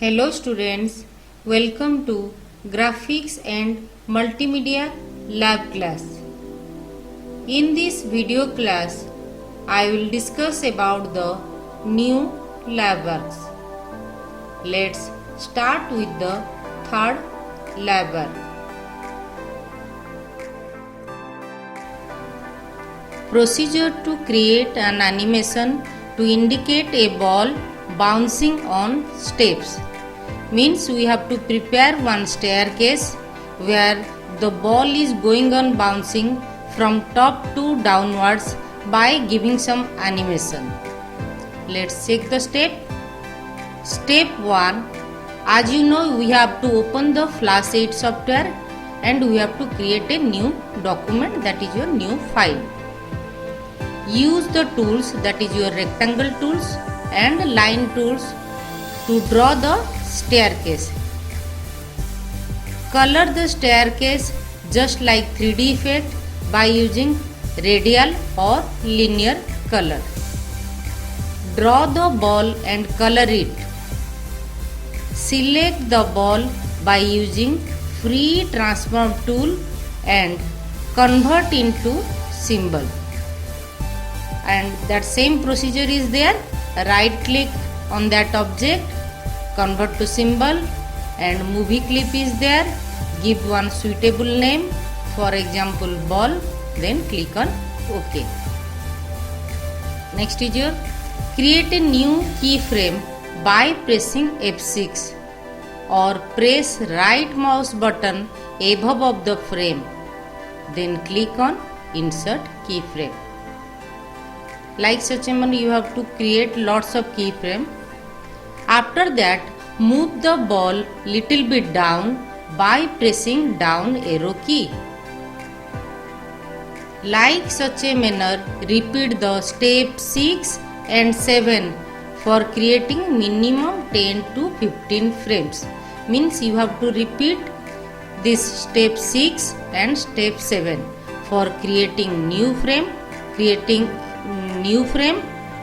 Hello students, welcome to Graphics and Multimedia Lab class. In this video class, I will discuss about the new lab works. Let's start with the third lab work. Procedure to create an animation to indicate a ball bouncing on steps. Means we have to prepare one staircase where the ball is going on bouncing from top to downwards by giving some animation. Let's check the step. Step 1. As you know, we have to open the Flash 8 software and we have to create a new document, that is your new file. Use the tools, that is your rectangle tools and line tools, to draw the staircase. Color the staircase just like 3D effect by using radial or linear color. Draw the ball and color it. Select the ball by using free transform tool and convert into symbol. And that same procedure is there. Right click on that object, convert to symbol, and movie clip is there. Give one suitable name, for example ball, then click on OK. Next is your create a new keyframe by pressing F6 or press right mouse button above of the frame, then click on insert keyframe. Like such a manner you have to create lots of keyframe. After that, move the ball little bit down by pressing down arrow key. Like such a manner, repeat the step 6 and 7 for creating minimum 10 to 15 frames. Means you have to repeat this step 6 and step 7 for creating new frame,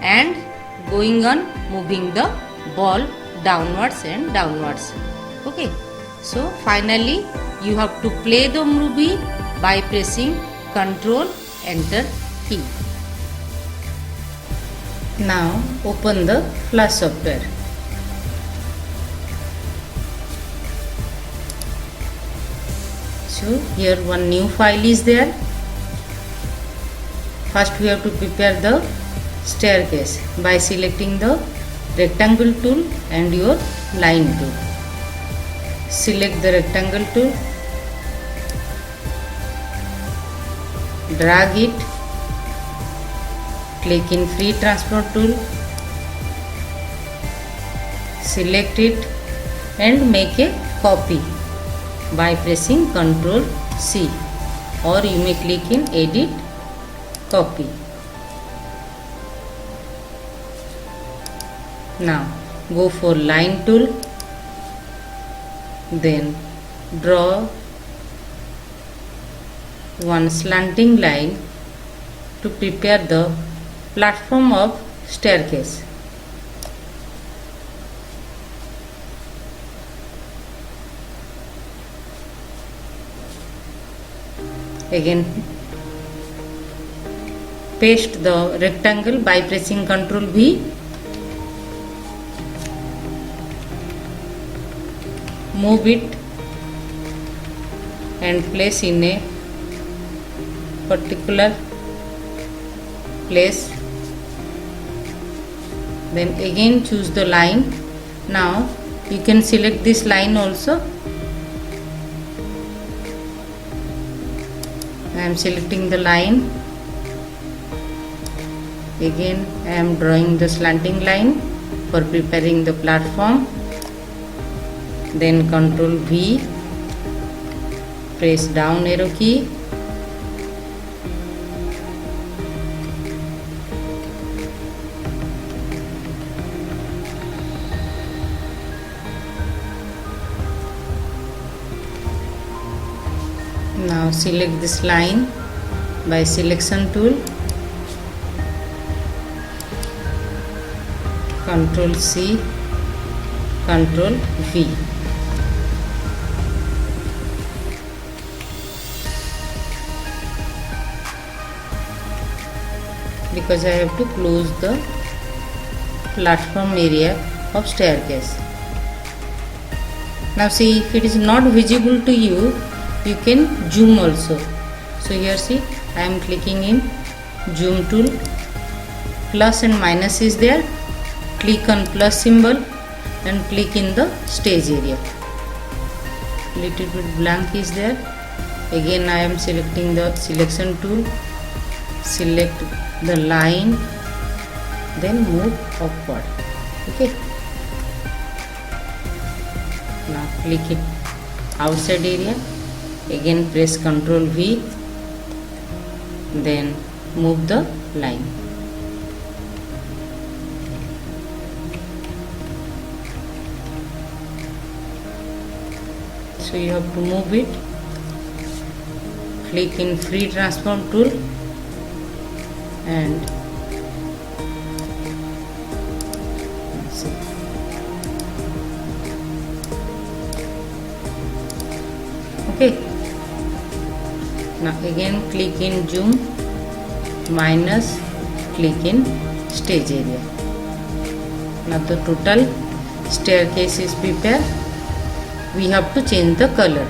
and going on moving the ball downwards and downwards. Okay, so finally you have to play the movie by pressing Ctrl Enter key. Now open the Flash software. So here one new file is there. First we have to prepare the staircase by selecting the rectangle tool and your line tool. Select the rectangle tool, drag it, click in free transform tool, select it and make a copy by pressing Ctrl C, or you may click in edit copy. Now go for line tool, then draw one slanting line to prepare the platform of staircase. Again paste the rectangle by pressing Ctrl V. Move it and place in a particular place. Then again choose the line. Now you can select this line also. I am selecting the line. Again I am drawing the slanting line for preparing the platform. Then Ctrl V, press down arrow key, now select this line by selection tool, Ctrl C, Control V. Because I have to close the platform area of staircase. Now see, if it is not visible to you, you can zoom also. So here see, I am clicking in zoom tool, plus and minus is there, click on plus symbol and click in the stage area. Little bit blank is there. Again I am selecting the selection tool, select the line, then move upward. Okay, now click it outside area, again press Ctrl V, then move the line. So you have to move it, click in free transform tool and see. Okay, now again click in zoom, minus, click in stage area. Now the total staircase is prepared. We have to change the color.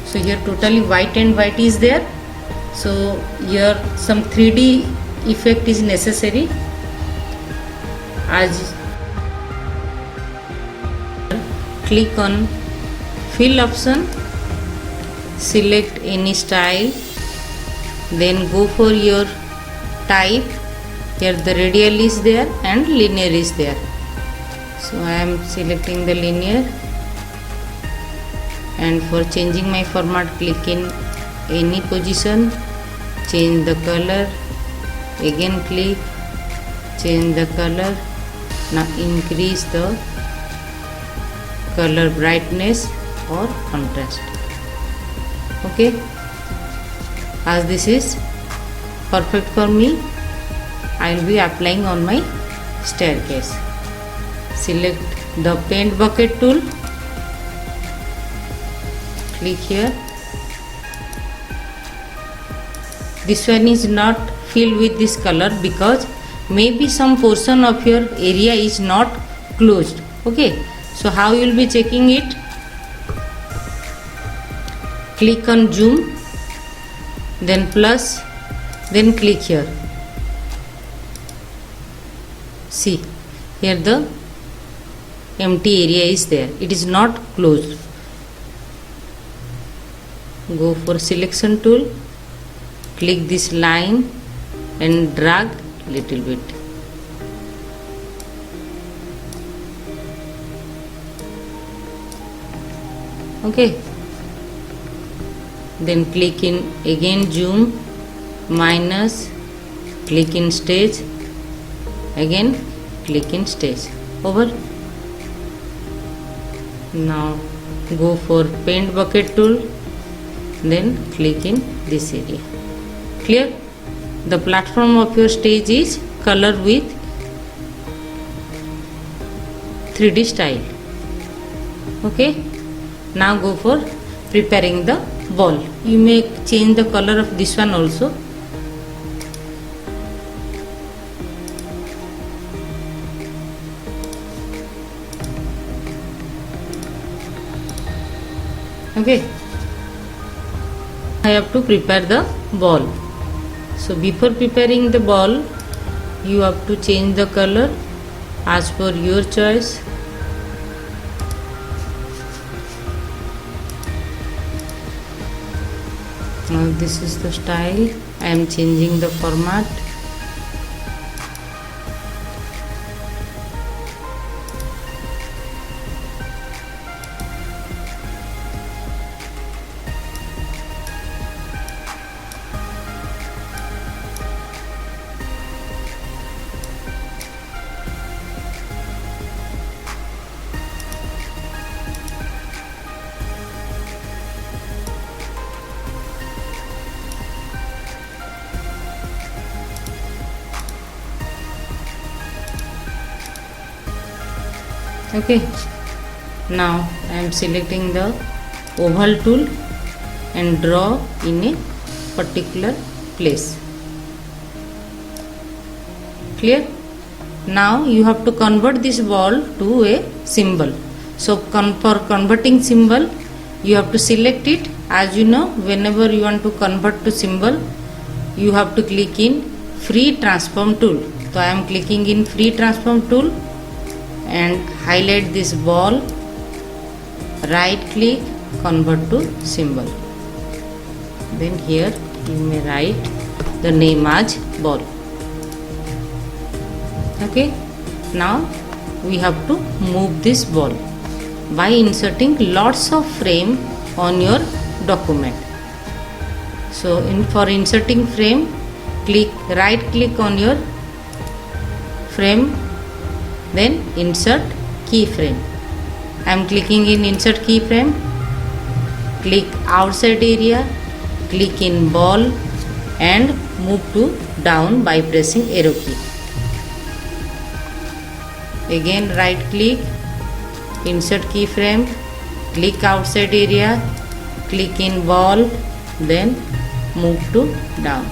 So here totally white and white is there. So here some 3D effect is necessary. As click on fill option, select any style, then go for your type. Here the radial is there and linear is there. So I am selecting the linear, and for changing my format, click in any position, change the color, again click, change the color. Now increase the color brightness or contrast. Okay, as this is perfect for me, I will be applying on my staircase. Select the paint bucket tool, click here. This one is not filled with this color because maybe some portion of your area is not closed. Okay, so how you will be checking it? Click on zoom, then plus, then click here. See, here the empty area is there, it is not closed. Go for selection tool, click this line and drag little bit. Okay, then click in again zoom, minus, click in stage, again click in stage. Over. Now go for paint bucket tool, then click in this area. Clear? The platform of your stage is colored with 3D style. Okay, now go for preparing the ball. You may change the color of this one also. Okay, I have to prepare the ball. So before preparing the ball, you have to change the color as per your choice. Now this is the style. I am changing the format. Okay, now I am selecting the oval tool and draw in a particular place. Clear? Now you have to convert this ball to a symbol. So for converting symbol, you have to select it. As you know, whenever you want to convert to symbol, you have to click in free transform tool. So I am clicking in free transform tool and highlight this ball, right click, convert to symbol. Then here you may write the name as ball. Okay, now we have to move this ball by inserting lots of frame on your document. So for inserting frame, right click on your frame, then insert keyframe. I am clicking in insert keyframe, click outside area, click in ball and move to down by pressing arrow key. Again right click, insert keyframe, click outside area, click in ball, then move to down.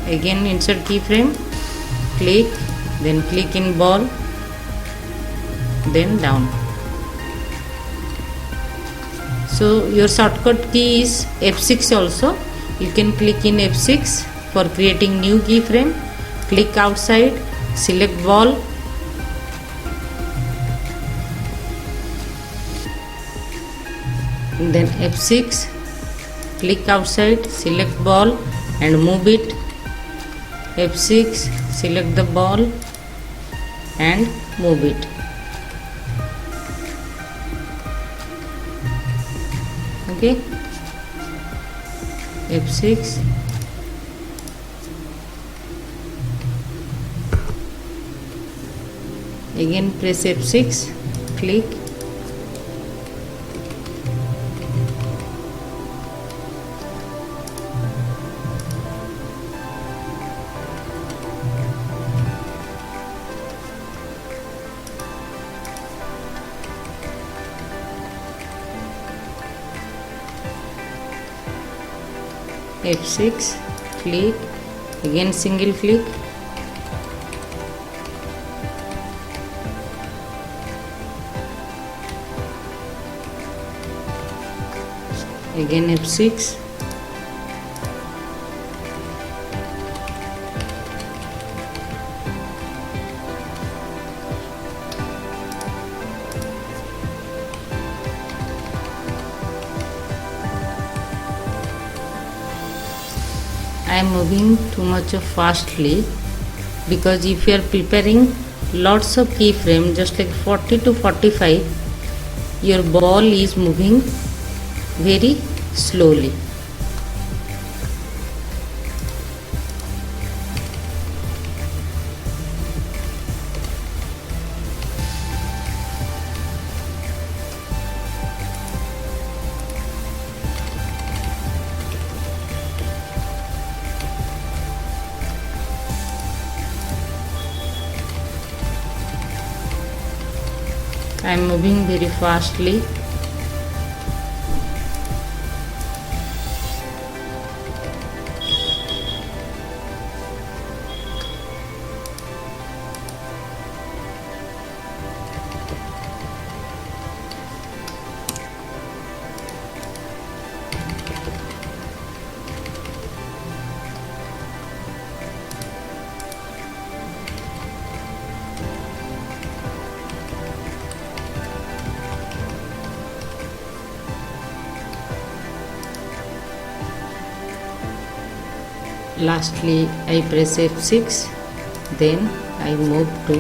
Again insert keyframe, click, then click in ball, then down. So your shortcut key is F6 also. You can click in F6 for creating new keyframe. Click outside, select ball, then F6, click outside, select ball and move it. F6, select the ball and move it. Okay, F6, again press F6, click, F6, click, again single click, again F6, I am moving too much of fastly because if you are preparing lots of keyframe just like 40 to 45, your ball is moving very slowly. I am moving very fastly. Lastly, I press F6, then I move to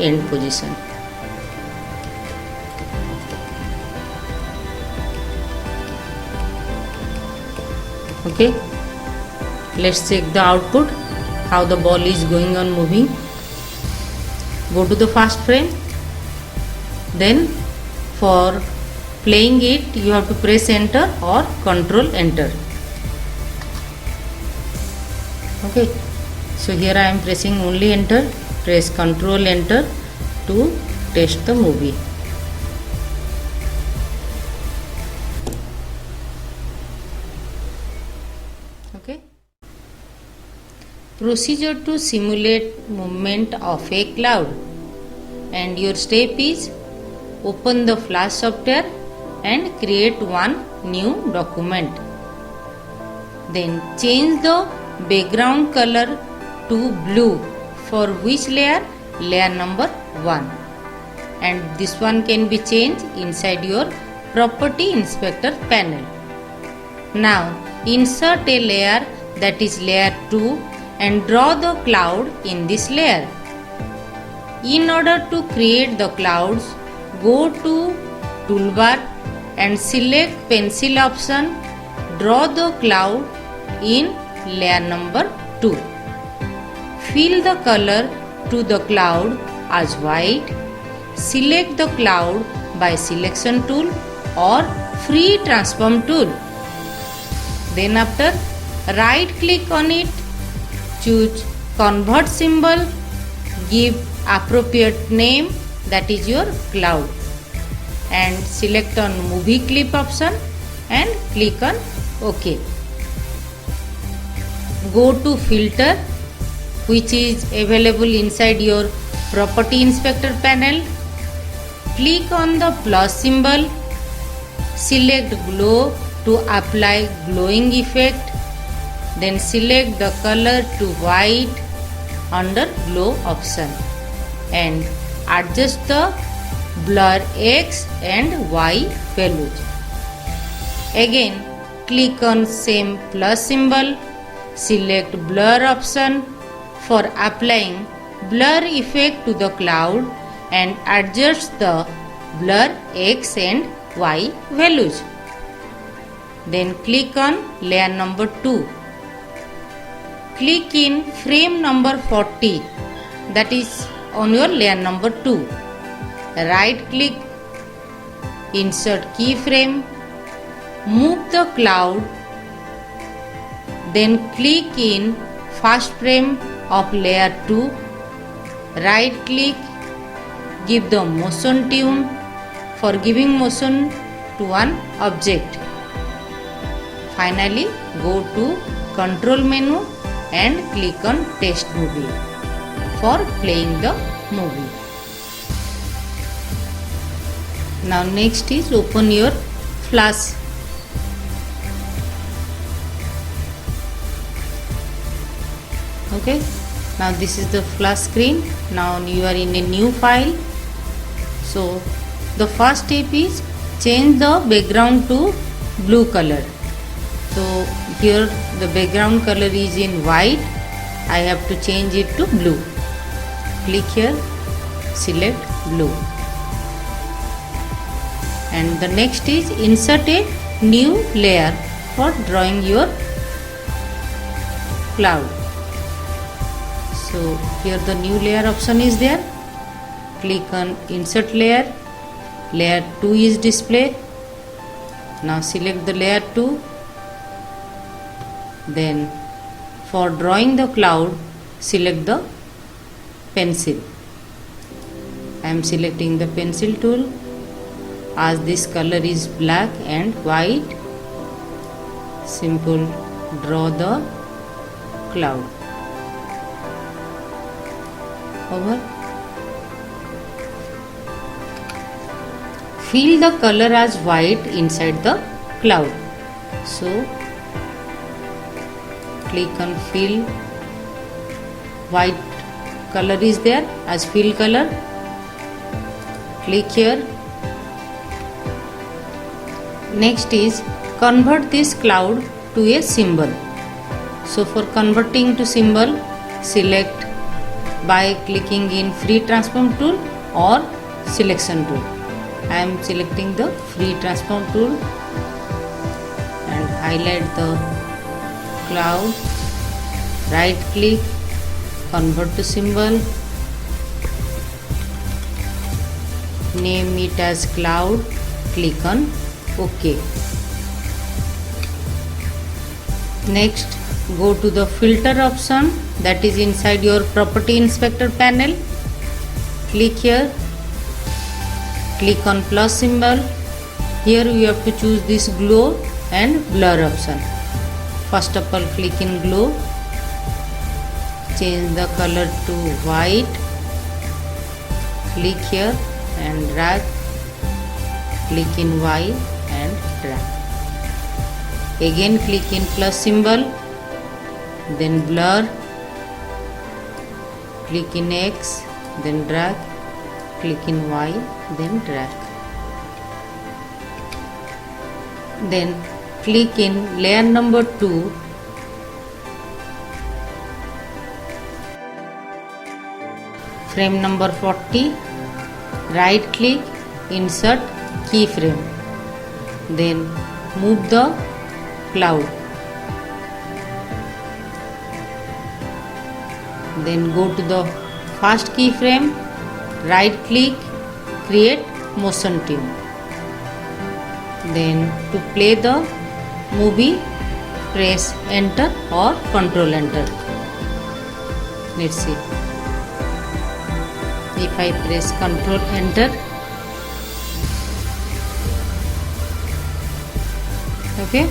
end position. Okay, let's check the output, how the ball is going on moving. Go to the first frame, then for playing it, you have to press enter or control enter. Okay, so here I am pressing only enter. Press control enter to test the movie. Okay. Procedure to simulate movement of a cloud, and your step is open the Flash software and create one new document. Then change the background color to blue, for which layer? Layer number 1, and this one can be changed inside your property inspector panel. Now insert a layer, that is layer 2, and draw the cloud in this layer. In order to create the clouds, go to toolbar and select pencil option. Draw the cloud in layer number 2. Fill the color to the cloud as white. Select the cloud by selection tool or free transform tool. Then after, right click on it, choose convert symbol, give appropriate name, that is your cloud, and select on movie clip option and click on OK. Go to filter, which is available inside your property inspector panel. Click on the plus symbol, select glow to apply glowing effect, then select the color to white under glow option and adjust the blur X and Y values. Again click on same plus symbol, select blur option for applying blur effect to the cloud and adjust the blur X and Y values. Then click on layer number 2. Click in frame number 40, that is on your layer number 2. Right click, insert keyframe, move the cloud, then click in first frame of layer 2. Right click, give the motion tune for giving motion to one object. Finally, go to control menu and click on test movie for playing the movie. Now next is open your Flash. Okay, now this is the Flash screen. Now you are in a new file. So the first step is change the background to blue color. So here the background color is in white. I have to change it to blue. Click here, select blue. And the next is insert a new layer for drawing your cloud. So here the new layer option is there. Click on insert layer. Layer 2 is display. Now select the layer 2. Then for drawing the cloud, select the pencil. I am selecting the pencil tool. As this color is black and white, simple draw the cloud. Over. Fill the color as white inside the cloud. So click on fill. White color is there as fill color. Click here. Next is convert this cloud to a symbol. So for converting to symbol, select by clicking in free transform tool or selection tool. I am selecting the free transform tool and highlight the cloud. Right click, convert to symbol, name it as cloud. click on OK. Next, go to the filter option that is inside your property inspector panel. Click here, click on plus symbol. Here you have to choose this glow and blur option. First of all, click in glow, change the color to white, click here and drag, click in Y and drag. Again click in plus symbol, then blur, click in X, then drag, click in Y, then drag. Then click in layer number 2, frame number 40, right click, insert keyframe, then move the cloud, then go to the first keyframe, right click, create motion tune. Then to play the movie, press enter or control enter. Let's see. If I press control enter, okay.